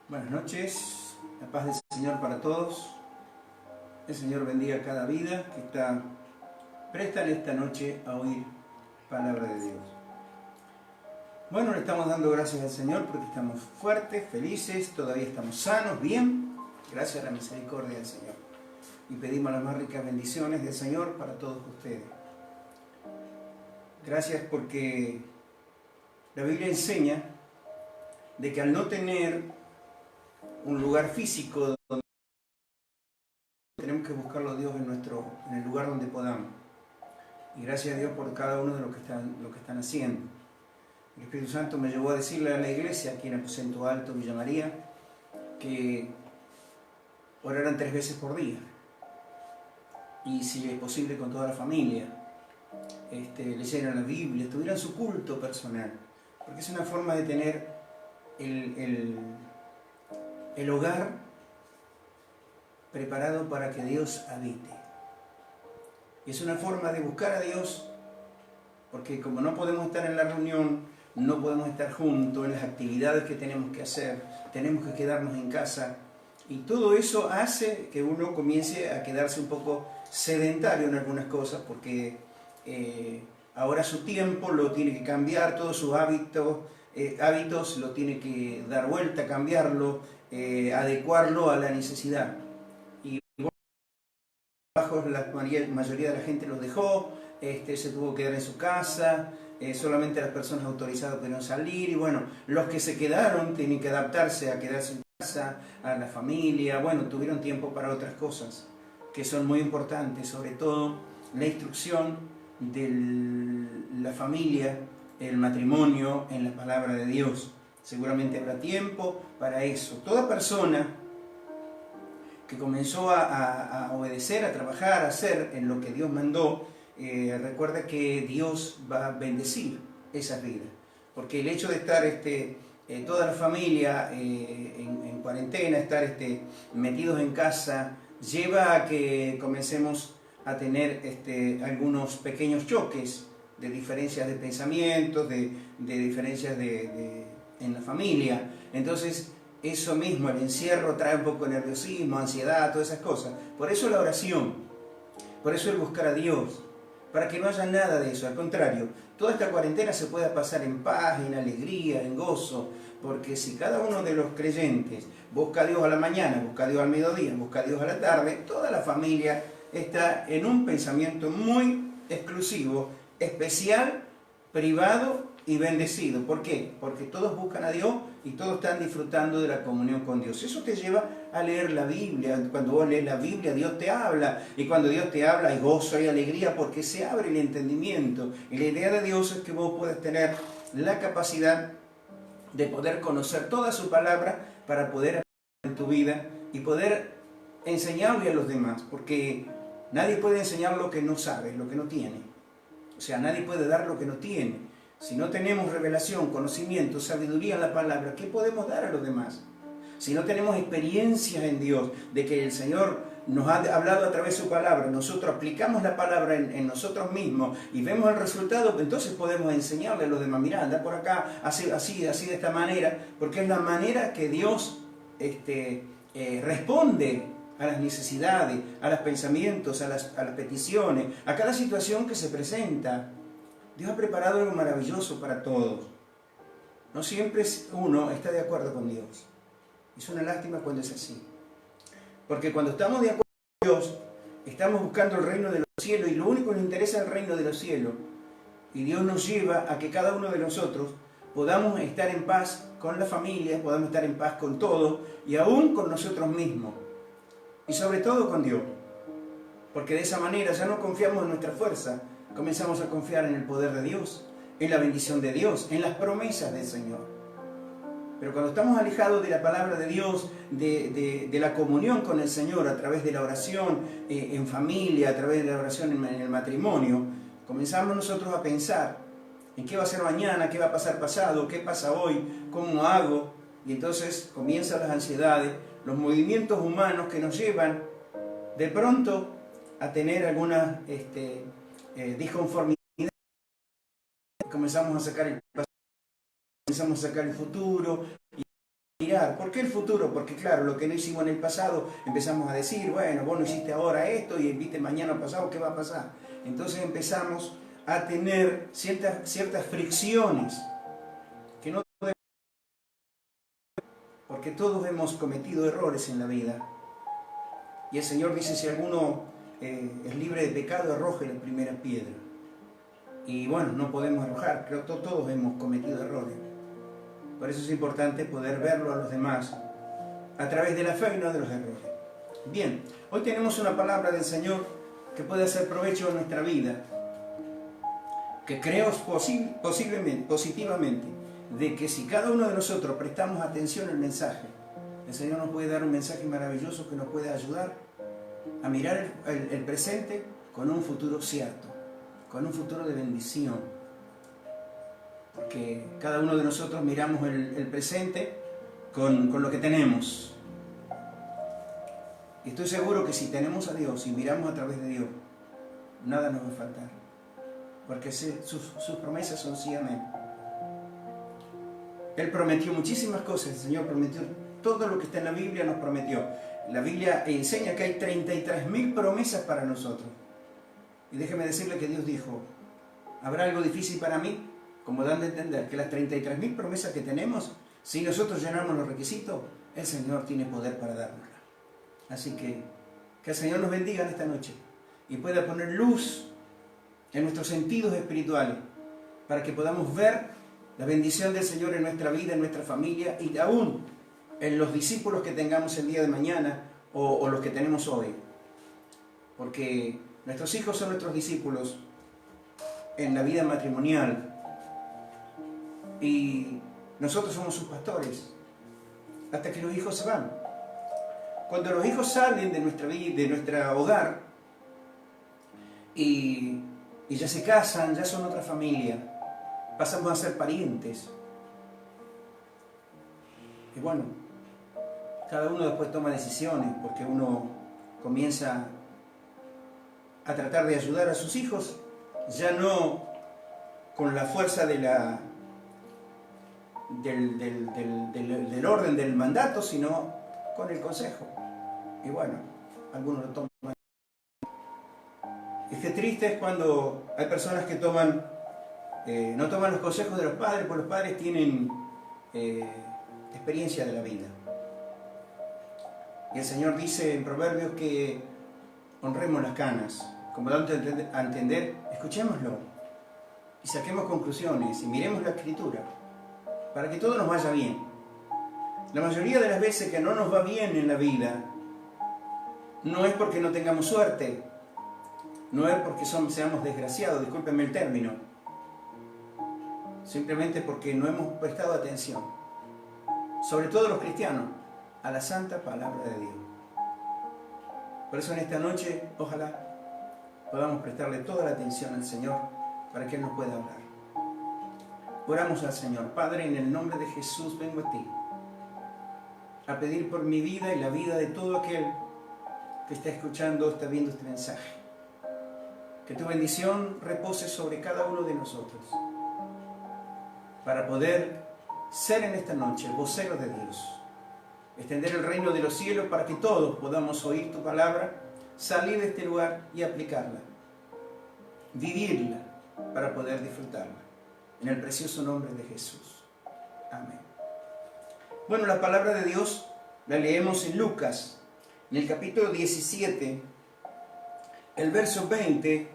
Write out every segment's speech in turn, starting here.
Buenas noches, la paz del Señor para todos. El Señor bendiga cada vida que está presta en esta noche a oír palabra de Dios. Bueno, le estamos dando gracias al Señor porque estamos fuertes, felices, todavía estamos sanos, bien, gracias a la misericordia del Señor. Y pedimos las más ricas bendiciones del Señor para todos ustedes. Gracias porque la Biblia enseña de que al no tener un lugar físico donde tenemos que buscarlo a Dios en el lugar donde podamos. Y gracias a Dios por cada uno de lo que están haciendo. El Espíritu Santo me llevó a decirle a la iglesia, aquí en el Aposento Alto, Villa María, que oraran 3 veces por día. Y si es posible con toda la familia, leyeran la Biblia, tuvieran su culto personal. Porque es una forma de tener el hogar preparado para que Dios habite. Es una forma de buscar a Dios, porque como no podemos estar en la reunión, no podemos estar juntos en las actividades que tenemos que hacer, tenemos que quedarnos en casa, y todo eso hace que uno comience a quedarse un poco sedentario en algunas cosas, porque ahora su tiempo lo tiene que cambiar, todos sus hábitos lo tiene que dar vuelta, cambiarlo, adecuarlo a la necesidad. Y la mayoría de la gente los dejó, se tuvo que quedar en su casa, solamente las personas autorizadas pudieron salir, y bueno, los que se quedaron tienen que adaptarse a quedarse en casa, a la familia, bueno, tuvieron tiempo para otras cosas que son muy importantes, sobre todo la instrucción de la familia, el matrimonio en la palabra de Dios. Seguramente habrá tiempo para eso. Toda persona que comenzó a obedecer, a trabajar, a hacer en lo que Dios mandó, recuerda que Dios va a bendecir esas vidas. Porque el hecho de estar toda la familia en cuarentena, estar metidos en casa, lleva a que comencemos a tener algunos pequeños choques de diferencias de pensamientos, de diferencias en la familia. Entonces, eso mismo, el encierro trae un poco de nerviosismo, ansiedad, todas esas cosas. Por eso la oración, por eso el buscar a Dios, para que no haya nada de eso. Al contrario, toda esta cuarentena se pueda pasar en paz, en alegría, en gozo, porque si cada uno de los creyentes busca a Dios a la mañana, busca a Dios al mediodía, busca a Dios a la tarde, toda la familia está en un pensamiento muy exclusivo, especial, privado y bendecido. ¿Por qué? Porque todos buscan a Dios y todos están disfrutando de la comunión con Dios. Eso te lleva a leer la Biblia. Cuando vos lees la Biblia, Dios te habla. Y cuando Dios te habla, hay gozo, hay alegría, porque se abre el entendimiento. Y la idea de Dios es que vos puedas tener la capacidad de poder conocer toda su palabra para poder aplicarla en tu vida y poder enseñarle a los demás. Porque nadie puede enseñar lo que no sabe, lo que no tiene. O sea, nadie puede dar lo que no tiene. Si no tenemos revelación, conocimiento, sabiduría en la palabra, ¿qué podemos dar a los demás? Si no tenemos experiencias en Dios, de que el Señor nos ha hablado a través de su palabra, nosotros aplicamos la palabra en nosotros mismos y vemos el resultado, entonces podemos enseñarle a los demás, mirá, anda por acá, así de esta manera, porque es la manera que Dios responde a las necesidades, a los pensamientos, a las peticiones, a cada situación que se presenta. Dios ha preparado algo maravilloso para todos. No siempre uno está de acuerdo con Dios. Es una lástima cuando es así. Porque cuando estamos de acuerdo con Dios, estamos buscando el reino de los cielos y lo único que nos interesa es el reino de los cielos. Y Dios nos lleva a que cada uno de nosotros podamos estar en paz con la familia, podamos estar en paz con todos y aún con nosotros mismos. Y sobre todo con Dios. Porque de esa manera ya no confiamos en nuestra fuerza, comenzamos a confiar en el poder de Dios, en la bendición de Dios, en las promesas del Señor. Pero cuando estamos alejados de la palabra de Dios, de la comunión con el Señor a través de la oración en familia, a través de la oración en el matrimonio, comenzamos nosotros a pensar en qué va a ser mañana, qué va a pasar pasado, qué pasa hoy, cómo hago, y entonces comienzan las ansiedades, los movimientos humanos que nos llevan de pronto a tener alguna disconformidad. Comenzamos a sacar el pasado, comenzamos a sacar el futuro, mirar. ¿Por qué el futuro? Porque claro, lo que no hicimos en el pasado, empezamos a decir, bueno, vos no hiciste ahora esto y viste mañana pasado, ¿qué va a pasar? Entonces empezamos a tener ciertas fricciones que no podemos, porque todos hemos cometido errores en la vida. Y el Señor dice, si alguno es libre de pecado, arroje la primera piedra. Y bueno, no podemos arrojar, creo que todos hemos cometido errores. Por eso es importante poder verlo a los demás a través de la fe y no de los errores. Bien, hoy tenemos una palabra del Señor que puede hacer provecho en nuestra vida, que creo positivamente de que si cada uno de nosotros prestamos atención al mensaje, el Señor nos puede dar un mensaje maravilloso que nos puede ayudar a mirar el presente con un futuro cierto, con un futuro de bendición. Porque cada uno de nosotros miramos el presente con lo que tenemos. Y estoy seguro que si tenemos a Dios y miramos a través de Dios, nada nos va a faltar. Porque sus promesas son sí, amén. Él prometió muchísimas cosas, el Señor prometió todo lo que está en la Biblia, nos prometió. La Biblia enseña que hay 33.000 promesas para nosotros. Y déjeme decirle que Dios dijo, ¿habrá algo difícil para mí? Como dando a entender que las 33.000 promesas que tenemos, si nosotros llenamos los requisitos, el Señor tiene poder para dárnoslas. Así que el Señor nos bendiga en esta noche y pueda poner luz en nuestros sentidos espirituales para que podamos ver la bendición del Señor en nuestra vida, en nuestra familia y aún en los discípulos que tengamos el día de mañana o los que tenemos hoy. Porque nuestros hijos son nuestros discípulos en la vida matrimonial. Y nosotros somos sus pastores hasta que los hijos se van. Cuando los hijos salen de nuestra vida, de nuestro hogar y ya se casan, ya son otra familia, pasamos a ser parientes. Y bueno, cada uno después toma decisiones porque uno comienza a tratar de ayudar a sus hijos, ya no con la fuerza del orden del mandato, sino con el consejo. Y bueno, algunos lo toman. Y qué triste es cuando hay personas que no toman los consejos de los padres, porque los padres tienen experiencia de la vida. Y el Señor dice en Proverbios que honremos las canas, como dando a entender, escuchémoslo y saquemos conclusiones y miremos la Escritura, para que todo nos vaya bien. La mayoría de las veces que no nos va bien en la vida, no es porque no tengamos suerte, no es porque seamos desgraciados, discúlpenme el término, simplemente porque no hemos prestado atención, sobre todo los cristianos, a la santa palabra de Dios. Por eso en esta noche, ojalá podamos prestarle toda la atención al Señor para que Él nos pueda hablar. Oramos al Señor. Padre, en el nombre de Jesús vengo a ti a pedir por mi vida y la vida de todo aquel que está escuchando, está viendo este mensaje. Que tu bendición repose sobre cada uno de nosotros para poder ser en esta noche voceros de Dios, extender el reino de los cielos para que todos podamos oír tu palabra, salir de este lugar y aplicarla, vivirla para poder disfrutarla. En el precioso nombre de Jesús. Amén. Bueno, la palabra de Dios la leemos en Lucas, en el capítulo 17, el verso 20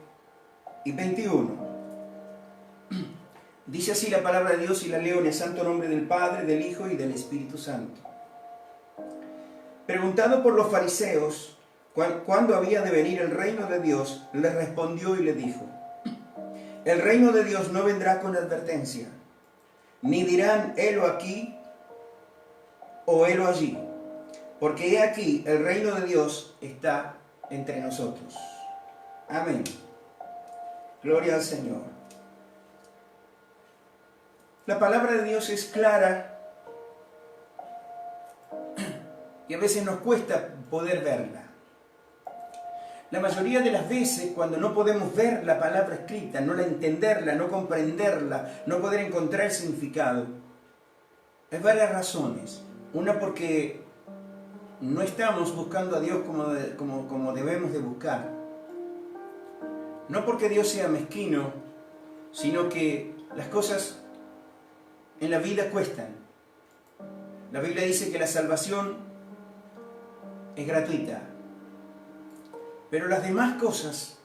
y 21. Dice así la palabra de Dios y la leo en el santo nombre del Padre, del Hijo y del Espíritu Santo. Preguntado por los fariseos cuándo había de venir el reino de Dios, les respondió y le dijo: el reino de Dios no vendrá con advertencia, ni dirán helo aquí o helo allí, porque he aquí el reino de Dios está entre nosotros. Amén. Gloria al Señor. La palabra de Dios es clara y a veces nos cuesta poder verla. La mayoría de las veces, cuando no podemos ver la palabra escrita, no la entenderla, no comprenderla, no poder encontrar el significado, hay varias razones. Una porque no estamos buscando a Dios como debemos de buscar. No porque Dios sea mezquino, sino que las cosas en la vida cuestan. La Biblia dice que la salvación es gratuita, pero las demás cosas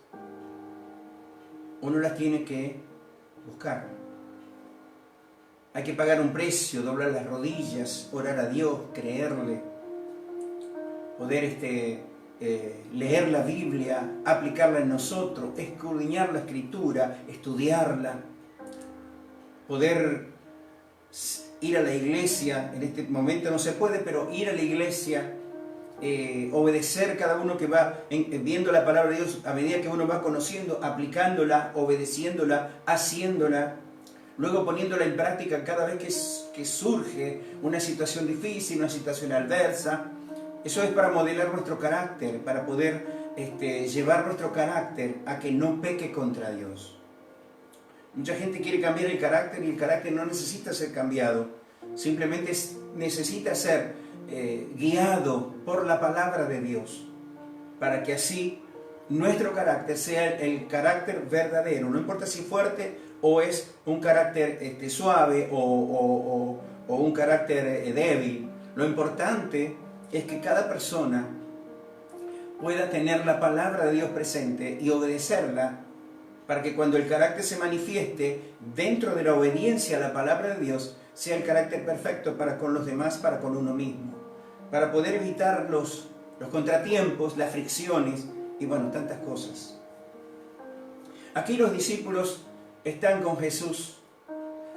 uno las tiene que buscar. Hay que pagar un precio, doblar las rodillas, orar a Dios, creerle, poder leer la Biblia, aplicarla en nosotros, escudriñar la Escritura, estudiarla, poder ir a la iglesia. En este momento no se puede, pero ir a la iglesia, obedecer cada uno que va viendo la palabra de Dios a medida que uno va conociendo, aplicándola, obedeciéndola, haciéndola, luego poniéndola en práctica cada vez que surge una situación difícil, una situación adversa. Eso es para modelar nuestro carácter, para poder llevar nuestro carácter a que no peque contra Dios. Mucha gente quiere cambiar el carácter y el carácter no necesita ser cambiado, simplemente necesita ser guiado por la palabra de Dios, para que así nuestro carácter sea el carácter verdadero. No importa si es fuerte o es un carácter suave o un carácter débil. Lo importante es que cada persona pueda tener la palabra de Dios presente y obedecerla, para que cuando el carácter se manifieste dentro de la obediencia a la palabra de Dios, sea el carácter perfecto para con los demás, para con uno mismo, para poder evitar los contratiempos, las fricciones y bueno, tantas cosas. Aquí los discípulos están con Jesús,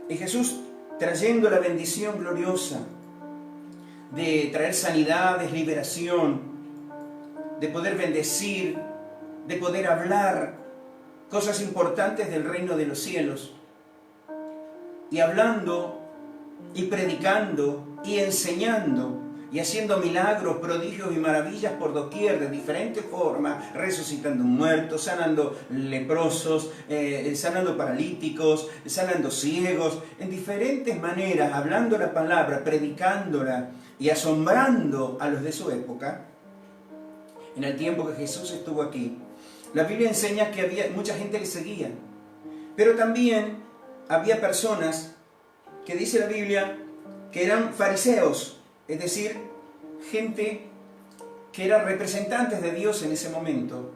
y Jesús trayendo la bendición gloriosa de traer sanidades, liberación, de poder bendecir, de poder hablar cosas importantes del reino de los cielos, y hablando y predicando y enseñando y haciendo milagros, prodigios y maravillas por doquier de diferentes formas, resucitando muertos, sanando leprosos, sanando paralíticos, sanando ciegos, en diferentes maneras, hablando la palabra, predicándola y asombrando a los de su época. En el tiempo que Jesús estuvo aquí, la Biblia enseña que mucha gente le seguía, pero también había personas que dice la Biblia que eran fariseos, es decir, gente que eran representantes de Dios en ese momento,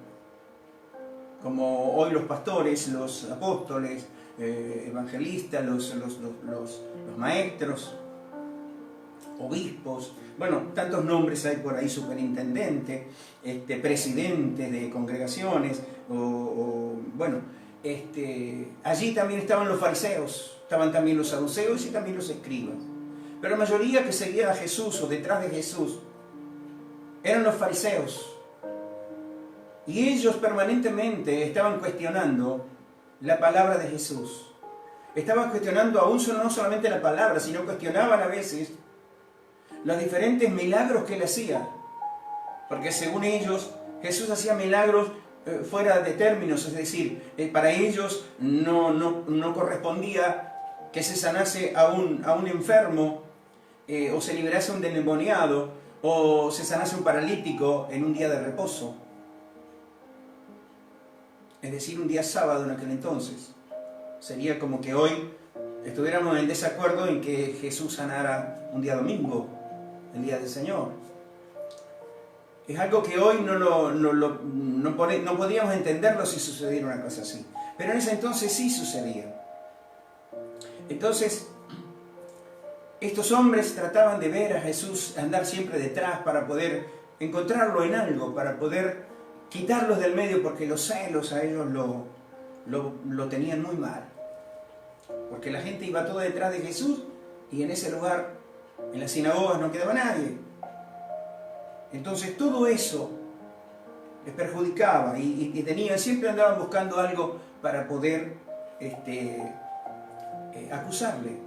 como hoy los pastores, los apóstoles, evangelistas, los maestros, obispos, bueno, tantos nombres hay por ahí, superintendente, presidentes de congregaciones, allí también estaban los fariseos, estaban también los saduceos y también los escribas. Pero la mayoría que seguía a Jesús o detrás de Jesús eran los fariseos. Y ellos permanentemente estaban cuestionando la palabra de Jesús. Estaban cuestionando aún no solamente la palabra, sino cuestionaban a veces los diferentes milagros que él hacía. Porque según ellos, Jesús hacía milagros fuera de términos, es decir, para ellos no correspondía que se sanase a un enfermo, o se liberase a un endemoniado, o se sanase a un paralítico en un día de reposo. Es decir, un día sábado en aquel entonces. Sería como que hoy estuviéramos en desacuerdo en que Jesús sanara un día domingo, el día del Señor. Es algo que hoy no podíamos entenderlo si sucediera una cosa así. Pero en ese entonces sí sucedía. Entonces, estos hombres trataban de ver a Jesús andar siempre detrás para poder encontrarlo en algo, para poder quitarlos del medio, porque los celos a ellos lo tenían muy mal. Porque la gente iba toda detrás de Jesús y en ese lugar, en las sinagogas, no quedaba nadie. Entonces todo eso les perjudicaba y siempre andaban buscando algo para poder acusarle.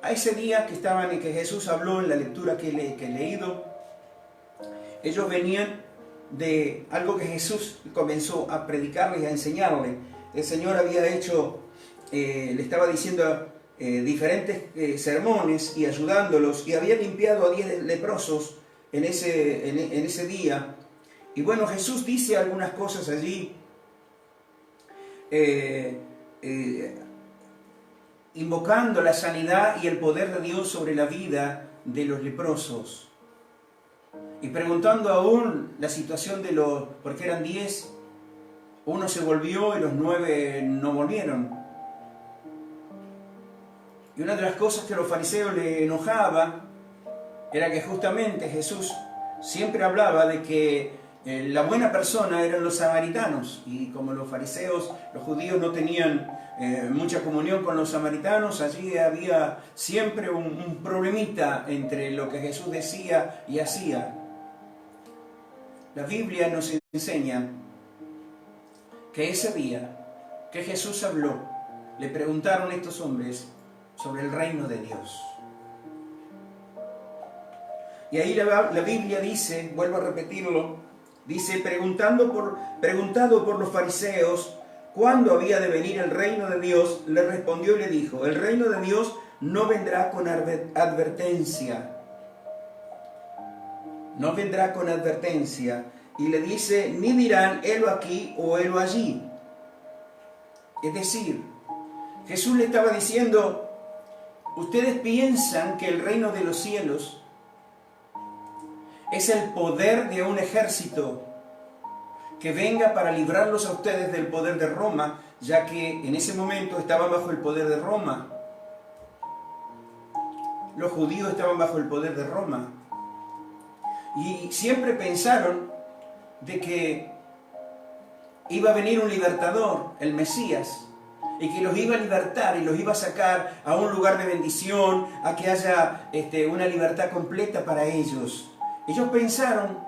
A ese día que estaban en que Jesús habló en la lectura que he leído, ellos venían de algo que Jesús comenzó a predicarles y a enseñarles. El Señor había hecho, le estaba diciendo diferentes sermones y ayudándolos, y había limpiado a 10 leprosos en ese día. Y bueno, Jesús dice algunas cosas allí, invocando la sanidad y el poder de Dios sobre la vida de los leprosos. Y preguntando aún la situación de porque eran 10, uno se volvió y los 9 no volvieron. Y una de las cosas que a los fariseos le enojaba era que justamente Jesús siempre hablaba de que la buena persona eran los samaritanos, y como los fariseos, los judíos no tenían mucha comunión con los samaritanos, allí había siempre un problemita entre lo que Jesús decía y hacía. La Biblia nos enseña que ese día que Jesús habló, le preguntaron a estos hombres sobre el reino de Dios. Y ahí la Biblia dice, vuelvo a repetirlo, dice, preguntado por los fariseos cuándo había de venir el reino de Dios, le respondió y le dijo, el reino de Dios no vendrá con advertencia. No vendrá con advertencia. Y le dice, ni dirán, helo aquí o helo allí. Es decir, Jesús le estaba diciendo, ustedes piensan que el reino de los cielos es el poder de un ejército que venga para librarlos a ustedes del poder de Roma, ya que en ese momento estaban bajo el poder de Roma. Los judíos estaban bajo el poder de Roma. Y siempre pensaron de que iba a venir un libertador, el Mesías, y que los iba a libertar y los iba a sacar a un lugar de bendición, a que haya una libertad completa para ellos. Ellos pensaron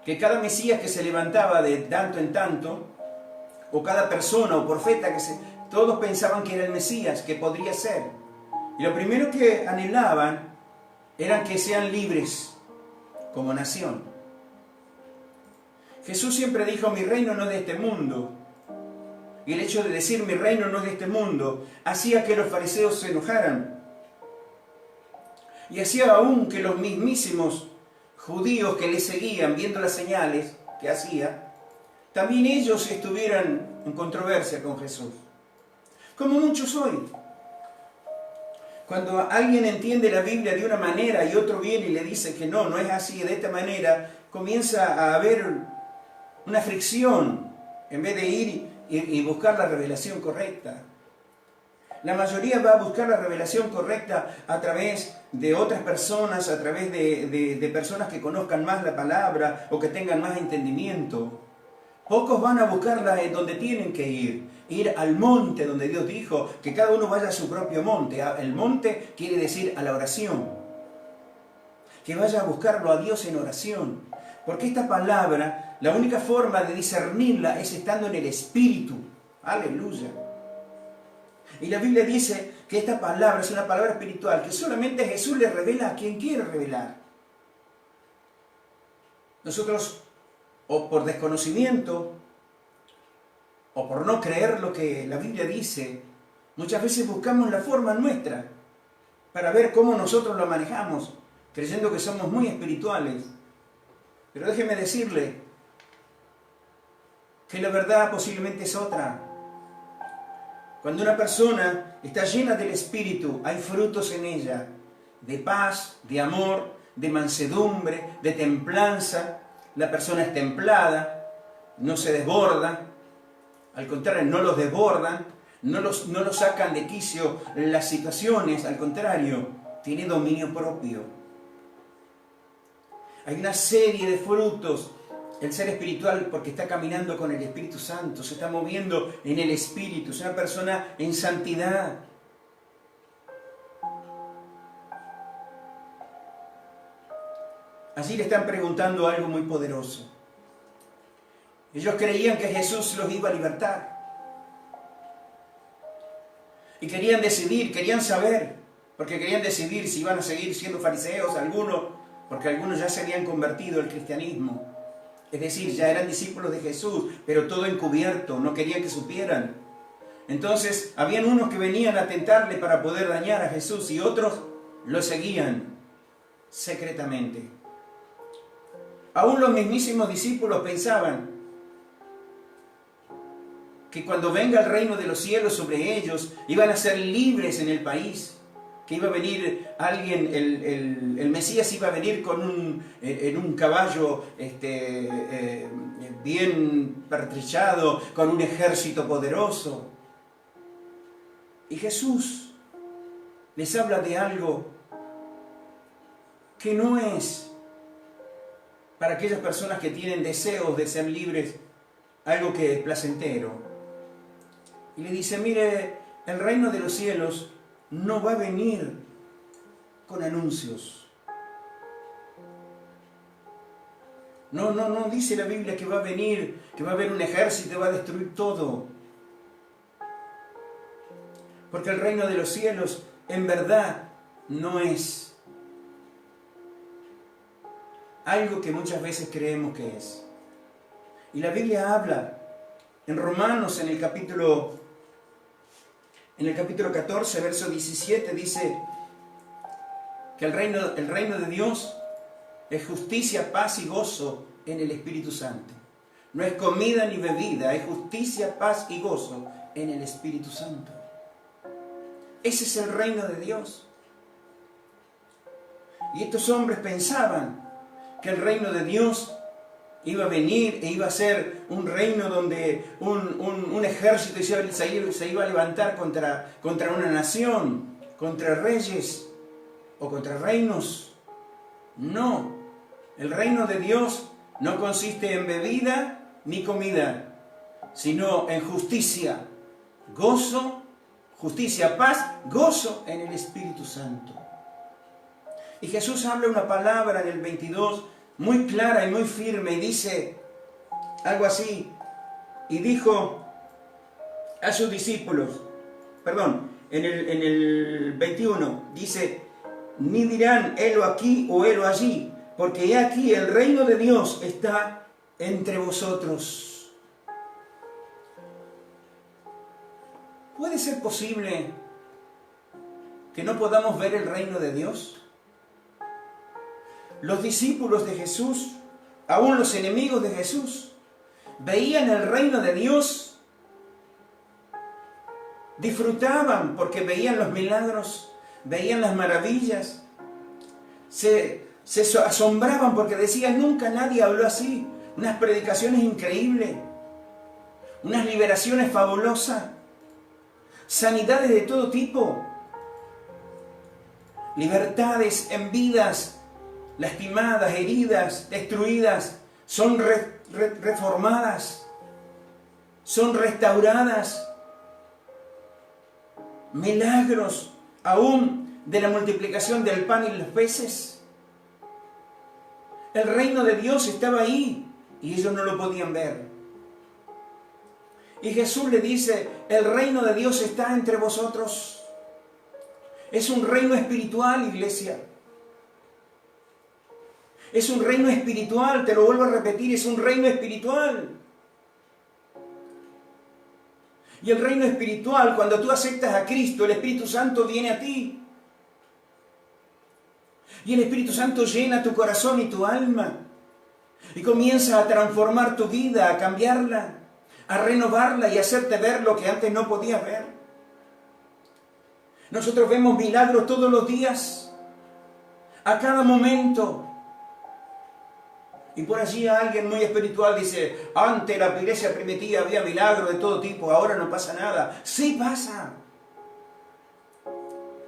que cada Mesías que se levantaba de tanto en tanto, o cada persona o profeta todos pensaban que era el Mesías, que podría ser. Y lo primero que anhelaban eran que sean libres como nación. Jesús siempre dijo, mi reino no es de este mundo. Y el hecho de decir mi reino no es de este mundo hacía que los fariseos se enojaran. Y hacía aún que los mismísimos judíos que le seguían, viendo las señales que hacía, también ellos estuvieran en controversia con Jesús. Como muchos hoy. Cuando alguien entiende la Biblia de una manera y otro viene y le dice que no es así, de esta manera, comienza a haber una fricción en vez de ir y buscar la revelación correcta. La mayoría va a buscar la revelación correcta a través de otras personas, a través de personas que conozcan más la palabra o que tengan más entendimiento. Pocos van a buscarla en donde tienen que ir al monte donde Dios dijo que cada uno vaya a su propio monte. El monte quiere decir a la oración. Que vaya a buscarlo a Dios en oración. Porque esta palabra, la única forma de discernirla es estando en el Espíritu. Aleluya. Y la Biblia dice que esta palabra es una palabra espiritual que solamente Jesús le revela a quien quiere revelar. Nosotros, o por desconocimiento, o por no creer lo que la Biblia dice, muchas veces buscamos la forma nuestra para ver cómo nosotros lo manejamos, creyendo que somos muy espirituales. Pero déjeme decirle que la verdad posiblemente es otra. Cuando una persona está llena del Espíritu, hay frutos en ella, de paz, de amor, de mansedumbre, de templanza. La persona es templada, no se desborda, al contrario, no los desbordan, no los sacan de quicio las situaciones, al contrario, tiene dominio propio. Hay una serie de frutos. El ser espiritual, porque está caminando con el Espíritu Santo, se está moviendo en el Espíritu, es una persona en santidad. Allí le están preguntando algo muy poderoso. Ellos creían que Jesús los iba a libertar. Y querían decidir, querían saber, porque querían decidir si iban a seguir siendo fariseos algunos, porque algunos ya se habían convertido al cristianismo. Es decir, ya eran discípulos de Jesús, pero todo encubierto, no querían que supieran. Entonces, habían unos que venían a tentarle para poder dañar a Jesús y otros lo seguían secretamente. Aún los mismísimos discípulos pensaban que cuando venga el reino de los cielos sobre ellos, iban a ser libres en el país, que iba a venir alguien, el Mesías iba a venir en un caballo bien pertrechado, con un ejército poderoso. Y Jesús les habla de algo que no es para aquellas personas que tienen deseos de ser libres, algo que es placentero. Y le dice, mire, el reino de los cielos no va a venir con anuncios. No dice la Biblia que va a venir, que va a haber un ejército y va a destruir todo. Porque el reino de los cielos en verdad no es algo que muchas veces creemos que es. Y la Biblia habla en Romanos, en el capítulo 14, verso 17, dice que el reino de Dios es justicia, paz y gozo en el Espíritu Santo. No es comida ni bebida, es justicia, paz y gozo en el Espíritu Santo. Ese es el reino de Dios. Y estos hombres pensaban que el reino de Dios iba a venir e iba a ser un reino donde un ejército se iba a levantar contra una nación, contra reyes o contra reinos. No, el reino de Dios no consiste en bebida ni comida, sino en justicia, gozo, justicia, paz, gozo en el Espíritu Santo. Y Jesús habla una palabra en el 22 muy clara y muy firme y dice algo así, y dijo a sus discípulos, en el 21 dice, ni dirán helo aquí o helo allí, porque he aquí el reino de Dios está entre vosotros. ¿Puede ser posible que no podamos ver el reino de Dios? Los discípulos de Jesús, aún los enemigos de Jesús, veían el reino de Dios, disfrutaban porque veían los milagros, veían las maravillas, se asombraban porque decían, nunca nadie habló así, unas predicaciones increíbles, unas liberaciones fabulosas, sanidades de todo tipo, libertades en vidas lastimadas, heridas, destruidas, son reformadas, son restauradas. Milagros aún de la multiplicación del pan y los peces. El reino de Dios estaba ahí y ellos no lo podían ver. Y Jesús le dice, el reino de Dios está entre vosotros. Es un reino espiritual, iglesia. Es un reino espiritual, te lo vuelvo a repetir, es un reino espiritual. Y el reino espiritual, cuando tú aceptas a Cristo, el Espíritu Santo viene a ti. Y el Espíritu Santo llena tu corazón y tu alma. Y comienza a transformar tu vida, a cambiarla, a renovarla y a hacerte ver lo que antes no podías ver. Nosotros vemos milagros todos los días, a cada momento. Y por allí alguien muy espiritual dice, antes la iglesia primitiva había milagros de todo tipo, ahora no pasa nada. Sí pasa.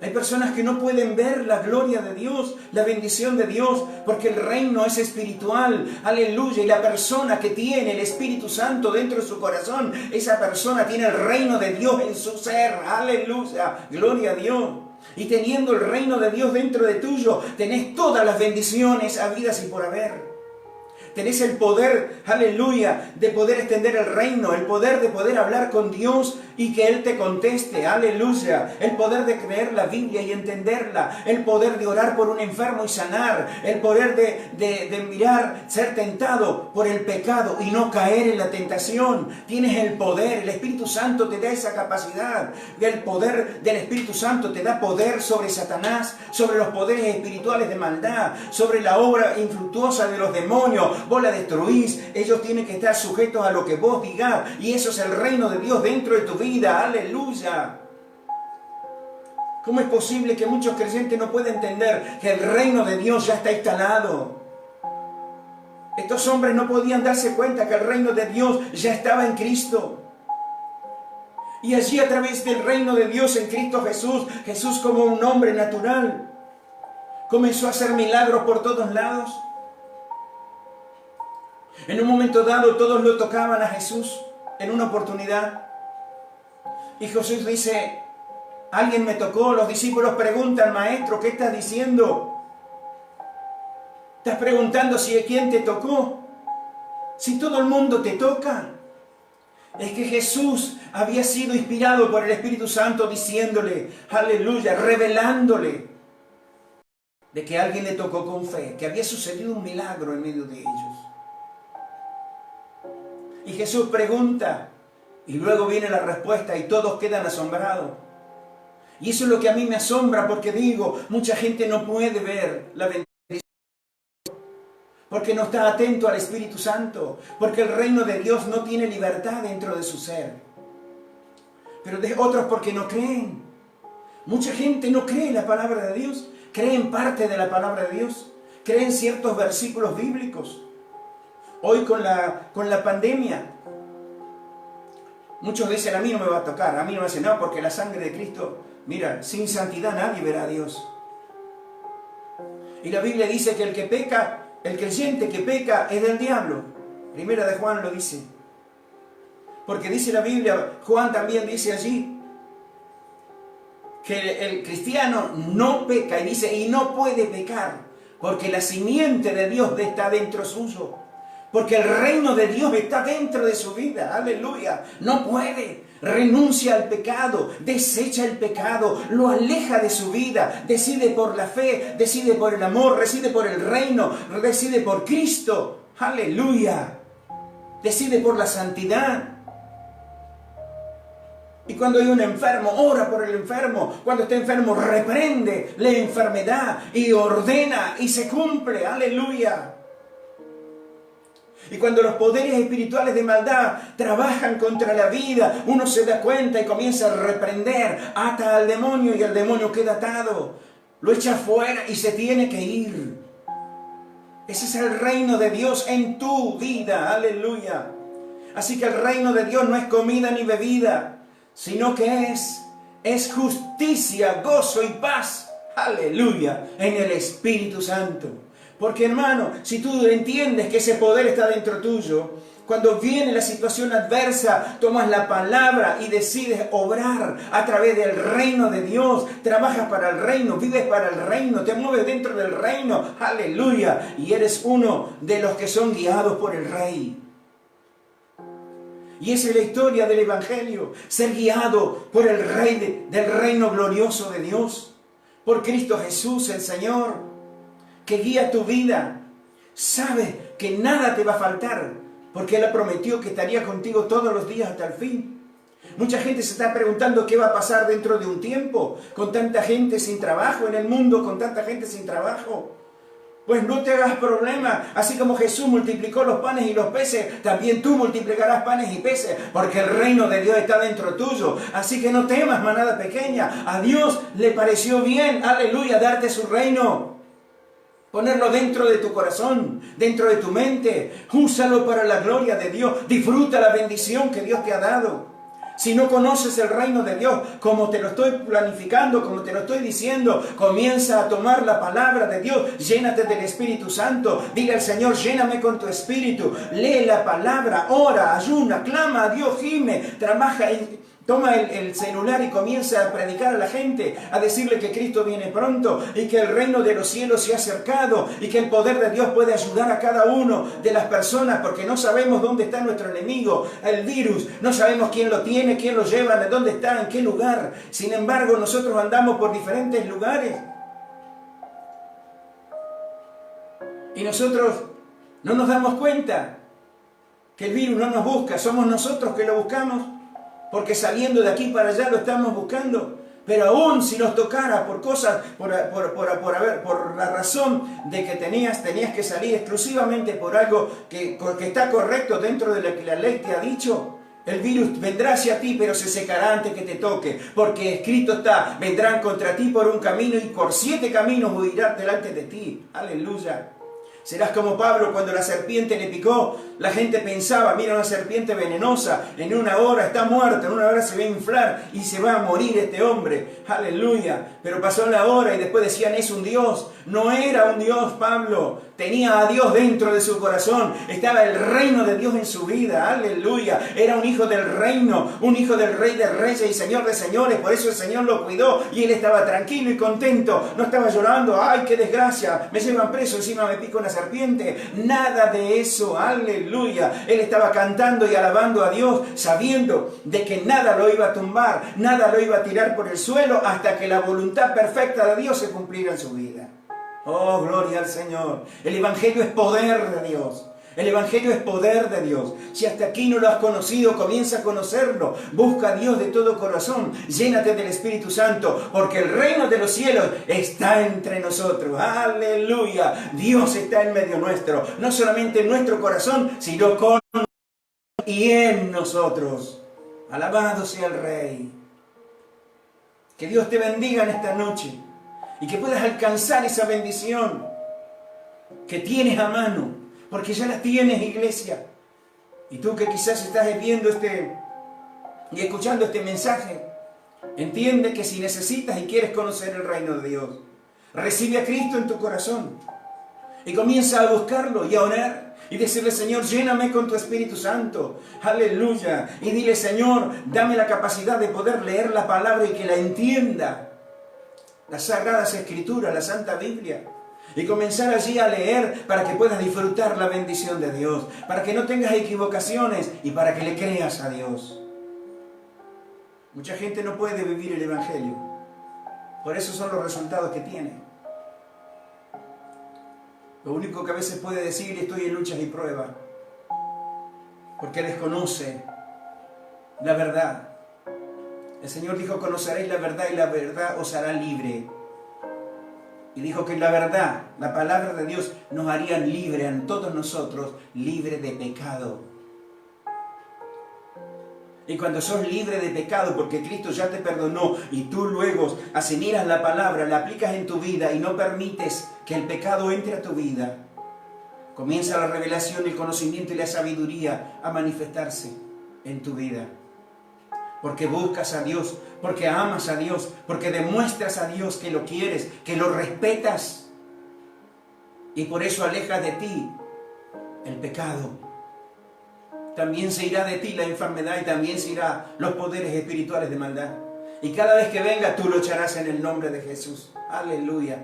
Hay personas que no pueden ver la gloria de Dios, la bendición de Dios, porque el reino es espiritual. Aleluya. Y la persona que tiene el Espíritu Santo dentro de su corazón, esa persona tiene el reino de Dios en su ser. Aleluya. Gloria a Dios. Y teniendo el reino de Dios dentro de tuyo, tenés todas las bendiciones habidas y por haber. Tenés el poder, aleluya, de poder extender el reino, el poder de poder hablar con Dios y que Él te conteste, aleluya. El poder de creer la Biblia y entenderla, el poder de orar por un enfermo y sanar, el poder de mirar, ser tentado por el pecado y no caer en la tentación. Tienes el poder, el Espíritu Santo te da esa capacidad. El poder del Espíritu Santo te da poder sobre Satanás, sobre los poderes espirituales de maldad, sobre la obra infructuosa de los demonios. Vos la destruís, ellos tienen que estar sujetos a lo que vos digas, y eso es el reino de Dios dentro de tu vida, aleluya. ¿Cómo es posible que muchos creyentes no puedan entender que el reino de Dios ya está instalado? Estos hombres no podían darse cuenta que el reino de Dios ya estaba en Cristo. Y allí, a través del reino de Dios en Cristo Jesús, Jesús como un hombre natural comenzó a hacer milagros por todos lados. En un momento dado todos lo tocaban a Jesús en una oportunidad. Y Jesús dice: alguien me tocó. Los discípulos preguntan: maestro, ¿qué estás diciendo? ¿Estás preguntando si quién te tocó? Si todo el mundo te toca. Es que Jesús había sido inspirado por el Espíritu Santo diciéndole, aleluya, revelándole de que alguien le tocó con fe, que había sucedido un milagro en medio de ellos. Y Jesús pregunta, y luego viene la respuesta y todos quedan asombrados. Y eso es lo que a mí me asombra, porque digo, mucha gente no puede ver la bendición, porque no está atento al Espíritu Santo, porque el reino de Dios no tiene libertad dentro de su ser. Pero de otros porque no creen. Mucha gente no cree en la palabra de Dios, cree en parte de la palabra de Dios, cree en ciertos versículos bíblicos. Hoy con la pandemia, muchos dicen: a mí no me va a tocar, a mí no me hace nada, porque la sangre de Cristo, mira, sin santidad nadie verá a Dios. Y la Biblia dice que el que peca, el creyente que peca es del diablo. Primera de Juan lo dice. Porque dice la Biblia, Juan también dice allí, que el cristiano no peca, y dice, y no puede pecar, porque la simiente de Dios está dentro suyo. Porque el reino de Dios está dentro de su vida, aleluya. No puede, renuncia al pecado, desecha el pecado, lo aleja de su vida, decide por la fe, decide por el amor, decide por el reino, decide por Cristo, aleluya. Decide por la santidad. Y cuando hay un enfermo, ora por el enfermo. Cuando está enfermo, reprende la enfermedad y ordena y se cumple, aleluya. Y cuando los poderes espirituales de maldad trabajan contra la vida, uno se da cuenta y comienza a reprender, ata al demonio y el demonio queda atado. Lo echa fuera y se tiene que ir. Ese es el reino de Dios en tu vida, aleluya. Así que el reino de Dios no es comida ni bebida, sino que es justicia, gozo y paz, aleluya, en el Espíritu Santo. Porque hermano, si tú entiendes que ese poder está dentro tuyo, cuando viene la situación adversa, tomas la palabra y decides obrar a través del reino de Dios. Trabajas para el reino, vives para el reino, te mueves dentro del reino, aleluya. Y eres uno de los que son guiados por el Rey. Y esa es la historia del Evangelio, ser guiado por el Rey del reino glorioso de Dios, por Cristo Jesús el Señor, que guía tu vida. Sabes que nada te va a faltar, porque Él prometió que estaría contigo todos los días hasta el fin. Mucha gente se está preguntando qué va a pasar dentro de un tiempo, con tanta gente sin trabajo en el mundo, con tanta gente sin trabajo. Pues no te hagas problema, así como Jesús multiplicó los panes y los peces, también tú multiplicarás panes y peces, porque el reino de Dios está dentro tuyo. Así que no temas, manada pequeña. A Dios le pareció bien, aleluya, darte su reino. Ponerlo dentro de tu corazón, dentro de tu mente. Úsalo para la gloria de Dios. Disfruta la bendición que Dios te ha dado. Si no conoces el reino de Dios, como te lo estoy planificando, como te lo estoy diciendo, comienza a tomar la palabra de Dios. Llénate del Espíritu Santo. Diga al Señor, lléname con tu Espíritu. Lee la palabra, ora, ayuna, clama a Dios, gime, trabaja Toma el celular y comienza a predicar a la gente, a decirle que Cristo viene pronto y que el reino de los cielos se ha acercado y que el poder de Dios puede ayudar a cada uno de las personas, porque no sabemos dónde está nuestro enemigo, el virus, no sabemos quién lo tiene, quién lo lleva, de dónde está, en qué lugar. Sin embargo, nosotros andamos por diferentes lugares y nosotros no nos damos cuenta que el virus no nos busca, somos nosotros que lo buscamos. Porque saliendo de aquí para allá lo estamos buscando. Pero aún si nos tocara por cosas, por la razón de que tenías que salir exclusivamente por algo que está correcto dentro de lo que la ley te ha dicho, el virus vendrá hacia ti, pero se secará antes que te toque. Porque escrito está, vendrán contra ti por un camino y por 7 caminos huirán delante de ti. Aleluya. Serás como Pablo cuando la serpiente le picó. La gente pensaba, mira, una serpiente venenosa, en una hora está muerta, en una hora se va a inflar y se va a morir este hombre. Aleluya. Pero pasó la hora y después decían, es un Dios. No era un Dios, Pablo. Tenía a Dios dentro de su corazón. Estaba el reino de Dios en su vida. Aleluya. Era un hijo del reino, un hijo del Rey de Reyes y Señor de Señores. Por eso el Señor lo cuidó y él estaba tranquilo y contento. No estaba llorando, ay, qué desgracia, me llevan preso, encima me pica una serpiente. Nada de eso. Aleluya. Él estaba cantando y alabando a Dios, sabiendo de que nada lo iba a tumbar, nada lo iba a tirar por el suelo hasta que la voluntad perfecta de Dios se cumpliera en su vida. Oh, gloria al Señor. El Evangelio es poder de Dios. El Evangelio es poder de Dios. Si hasta aquí no lo has conocido, comienza a conocerlo. Busca a Dios de todo corazón. Llénate del Espíritu Santo, porque el reino de los cielos está entre nosotros. Aleluya. Dios está en medio nuestro. No solamente en nuestro corazón, sino con y en nosotros. Alabado sea el Rey. Que Dios te bendiga en esta noche y que puedas alcanzar esa bendición que tienes a mano, porque ya la tienes, iglesia. Y tú que quizás estás viendo y escuchando este mensaje, entiende que si necesitas y quieres conocer el reino de Dios, recibe a Cristo en tu corazón y comienza a buscarlo y a orar y decirle, Señor, lléname con tu Espíritu Santo. Aleluya. Y dile, Señor, dame la capacidad de poder leer la palabra y que la entienda. Las Sagradas Escrituras, la Santa Biblia. Y comenzar allí a leer para que puedas disfrutar la bendición de Dios. Para que no tengas equivocaciones y para que le creas a Dios. Mucha gente no puede vivir el Evangelio. Por eso son los resultados que tiene. Lo único que a veces puede decir, estoy en luchas y pruebas. Porque desconoce la verdad. El Señor dijo, conoceréis la verdad y la verdad os hará libre. Y dijo que la verdad, la palabra de Dios, nos haría libre a todos nosotros, libre de pecado. Y cuando sos libre de pecado, porque Cristo ya te perdonó, y tú luego asimilas la palabra, la aplicas en tu vida y no permites que el pecado entre a tu vida, comienza la revelación, el conocimiento y la sabiduría a manifestarse en tu vida. Porque buscas a Dios, porque amas a Dios, porque demuestras a Dios que lo quieres, que lo respetas. Y por eso alejas de ti el pecado. También se irá de ti la enfermedad y también se irán los poderes espirituales de maldad. Y cada vez que venga tú lucharás en el nombre de Jesús. Aleluya.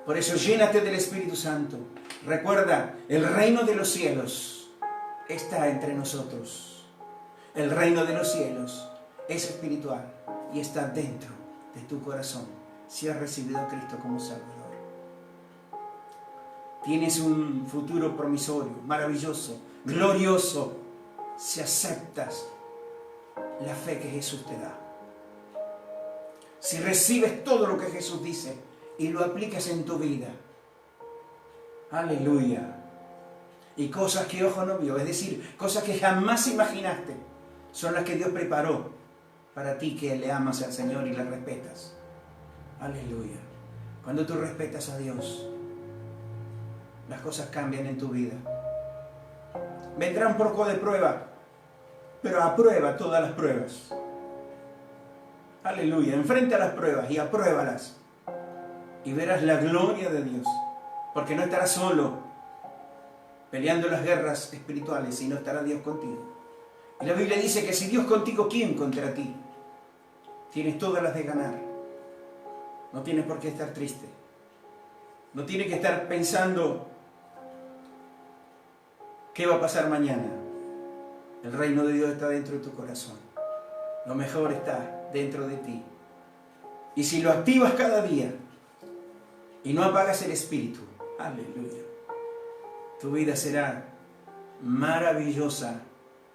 Por eso llénate del Espíritu Santo. Recuerda, el reino de los cielos está entre nosotros. El reino de los cielos es espiritual y está dentro de tu corazón si has recibido a Cristo como Salvador. Tienes un futuro promisorio, maravilloso, glorioso, si aceptas la fe que Jesús te da. Si recibes todo lo que Jesús dice y lo aplicas en tu vida. Aleluya. Y cosas que ojo no vio, es decir, cosas que jamás imaginaste, son las que Dios preparó para ti que le amas al Señor y le respetas. Aleluya. Cuando tú respetas a Dios, las cosas cambian en tu vida. Vendrá un poco de prueba, pero aprueba todas las pruebas. Aleluya. Enfrenta las pruebas y apruébalas. Y verás la gloria de Dios. Porque no estarás solo peleando las guerras espirituales, sino estará Dios contigo. Y la Biblia dice que si Dios contigo, ¿quién contra ti? Tienes todas las de ganar. No tienes por qué estar triste. No tienes que estar pensando qué va a pasar mañana. El reino de Dios está dentro de tu corazón. Lo mejor está dentro de ti. Y si lo activas cada día y no apagas el espíritu, aleluya, tu vida será maravillosa.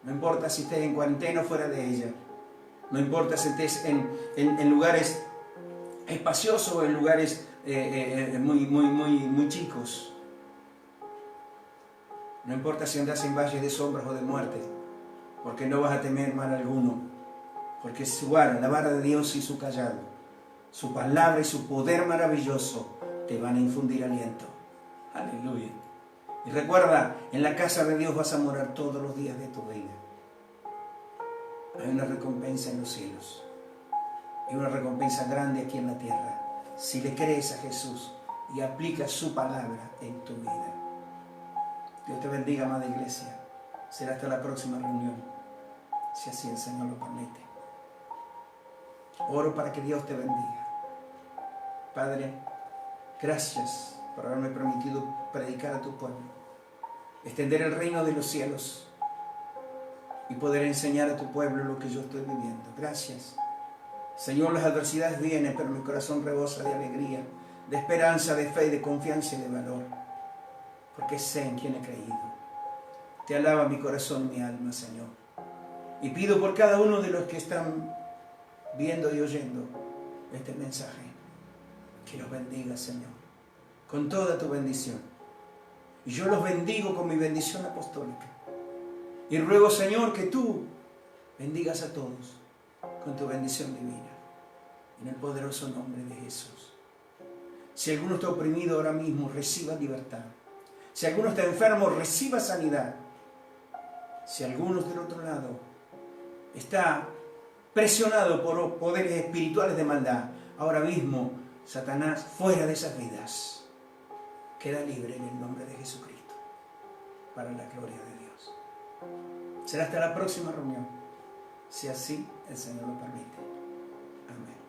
No importa si estés en cuarentena o fuera de ella. No importa si estés en lugares espaciosos o en lugares muy chicos. No importa si andas en valles de sombras o de muerte, porque no vas a temer mal alguno. Porque su vara, la vara de Dios y su callado, su palabra y su poder maravilloso te van a infundir aliento. Aleluya. Y recuerda, en la casa de Dios vas a morar todos los días de tu vida. Hay una recompensa en los cielos y una recompensa grande aquí en la tierra si le crees a Jesús y aplicas su palabra en tu vida. Dios te bendiga, amada iglesia. Será hasta la próxima reunión, si así el Señor lo permite. Oro para que Dios te bendiga. Padre, gracias por haberme permitido predicar a tu pueblo, extender el reino de los cielos y poder enseñar a tu pueblo lo que yo estoy viviendo. Gracias. Señor, las adversidades vienen, pero mi corazón rebosa de alegría, de esperanza, de fe, de confianza y de valor, porque sé en quién he creído. Te alaba mi corazón y mi alma, Señor. Y pido por cada uno de los que están viendo y oyendo este mensaje, que los bendiga, Señor, con toda tu bendición. Y yo los bendigo con mi bendición apostólica. Y ruego, Señor, que tú bendigas a todos con tu bendición divina, en el poderoso nombre de Jesús. Si alguno está oprimido ahora mismo, reciba libertad. Si alguno está enfermo, reciba sanidad. Si alguno del otro lado está presionado por poderes espirituales de maldad, ahora mismo, Satanás, fuera de esas vidas, queda libre en el nombre de Jesucristo, para la gloria de Dios. Será hasta la próxima reunión, si así el Señor lo permite. Amén.